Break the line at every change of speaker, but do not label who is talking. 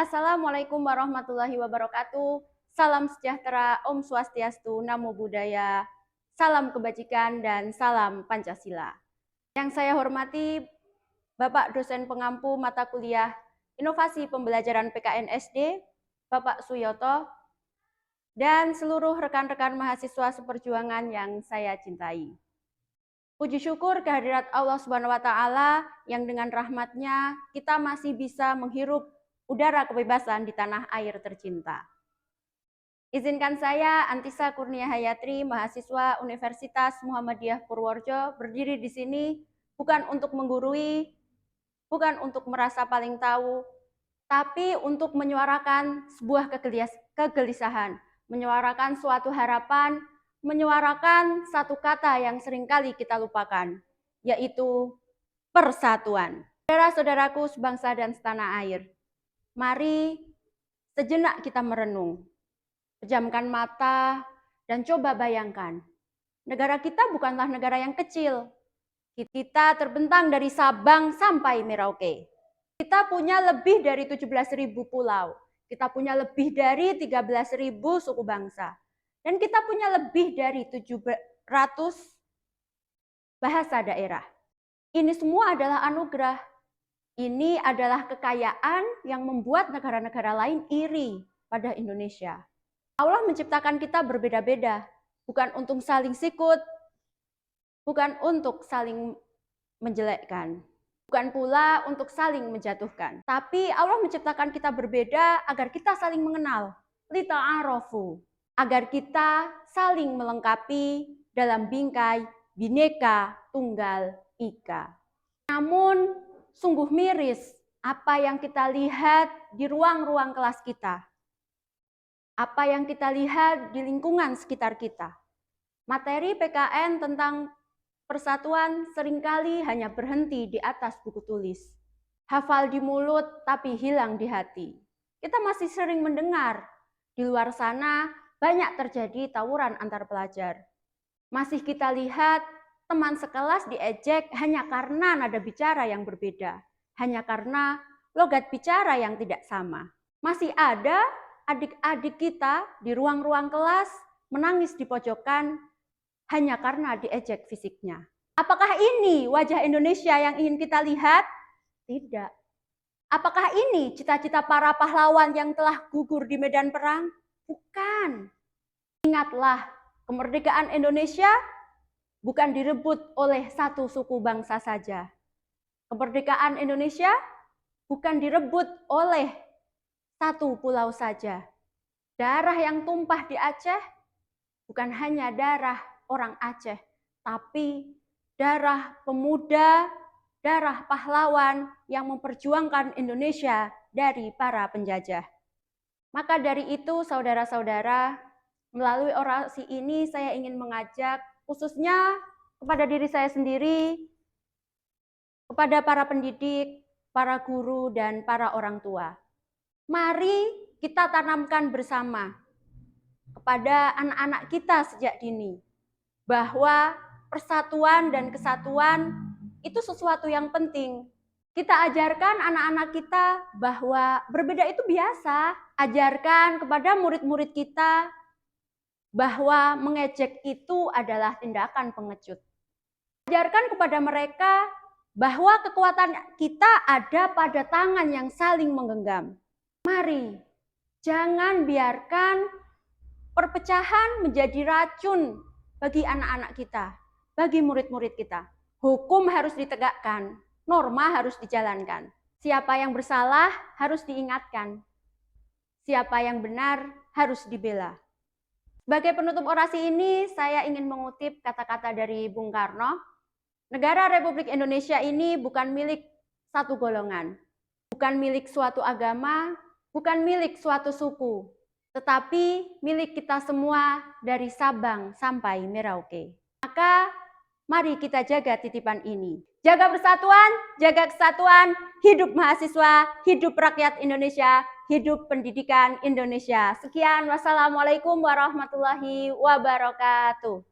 Assalamualaikum warahmatullahi wabarakatuh. Salam sejahtera, Om Swastiastu, Namo Buddhaya, salam kebajikan, dan salam Pancasila. Yang saya hormati Bapak dosen pengampu mata kuliah Inovasi Pembelajaran PKN SD, Bapak Suyoto, dan seluruh rekan-rekan mahasiswa seperjuangan yang saya cintai. Puji syukur kehadirat Allah Subhanahu wa Ta'ala yang dengan rahmatnya kita masih bisa menghirup udara kebebasan di tanah air tercinta. Izinkan saya, Antisa Kurnia Hayatri, mahasiswa Universitas Muhammadiyah Purworejo, berdiri di sini bukan untuk menggurui, bukan untuk merasa paling tahu, tapi untuk menyuarakan sebuah kegelisahan, menyuarakan suatu harapan, menyuarakan satu kata yang seringkali kita lupakan, yaitu persatuan. Saudara-saudaraku sebangsa dan setanah air, mari sejenak kita merenung, pejamkan mata, dan coba bayangkan, negara kita bukanlah negara yang kecil. Kita terbentang dari Sabang sampai Merauke. Kita punya lebih dari 17.000 pulau. Kita punya lebih dari 13.000 suku bangsa. Dan kita punya lebih dari 700 bahasa daerah. Ini semua adalah anugerah. Ini adalah kekayaan yang membuat negara-negara lain iri pada Indonesia. Allah menciptakan kita berbeda-beda, bukan untuk saling sikut, bukan untuk saling menjelekkan, bukan pula untuk saling menjatuhkan. Tapi Allah menciptakan kita berbeda agar kita saling mengenal, lita'arofu, agar kita saling melengkapi dalam bingkai Bhinneka Tunggal Ika. Namun sungguh miris apa yang kita lihat di ruang-ruang kelas kita, apa yang kita lihat di lingkungan sekitar kita. Materi PKN tentang persatuan seringkali hanya berhenti di atas buku tulis. Hafal di mulut tapi hilang di hati. Kita masih sering mendengar di luar sana banyak terjadi tawuran antar pelajar. Masih kita lihat teman sekelas diejek hanya karena nada bicara yang berbeda, hanya karena logat bicara yang tidak sama. Masih ada adik-adik kita di ruang-ruang kelas menangis di pojokan hanya karena diejek fisiknya. Apakah ini wajah Indonesia yang ingin kita lihat? Tidak. Apakah ini cita-cita para pahlawan yang telah gugur di medan perang? Bukan. Ingatlah, kemerdekaan Indonesia bukan direbut oleh satu suku bangsa saja. Kemerdekaan Indonesia bukan direbut oleh satu pulau saja. Darah yang tumpah di Aceh bukan hanya darah orang Aceh, tapi darah pemuda, darah pahlawan yang memperjuangkan Indonesia dari para penjajah. Maka dari itu, saudara-saudara, melalui orasi ini saya ingin mengajak khususnya kepada diri saya sendiri, kepada para pendidik, para guru, dan para orang tua. Mari kita tanamkan bersama kepada anak-anak kita sejak dini bahwa persatuan dan kesatuan itu sesuatu yang penting. Kita ajarkan anak-anak kita bahwa berbeda itu biasa. Ajarkan kepada murid-murid kita bahwa mengejek itu adalah tindakan pengecut. Ajarkan kepada mereka bahwa kekuatan kita ada pada tangan yang saling menggenggam. Mari, jangan biarkan perpecahan menjadi racun bagi anak-anak kita, bagi murid-murid kita. Hukum harus ditegakkan, norma harus dijalankan. Siapa yang bersalah harus diingatkan. Siapa yang benar harus dibela. Sebagai penutup orasi ini, saya ingin mengutip kata-kata dari Bung Karno. Negara Republik Indonesia ini bukan milik satu golongan, bukan milik suatu agama, bukan milik suatu suku, tetapi milik kita semua dari Sabang sampai Merauke. Maka mari kita jaga titipan ini. Jaga persatuan, jaga kesatuan, hidup mahasiswa, hidup rakyat Indonesia, hidup pendidikan Indonesia. Sekian, wassalamualaikum warahmatullahi wabarakatuh.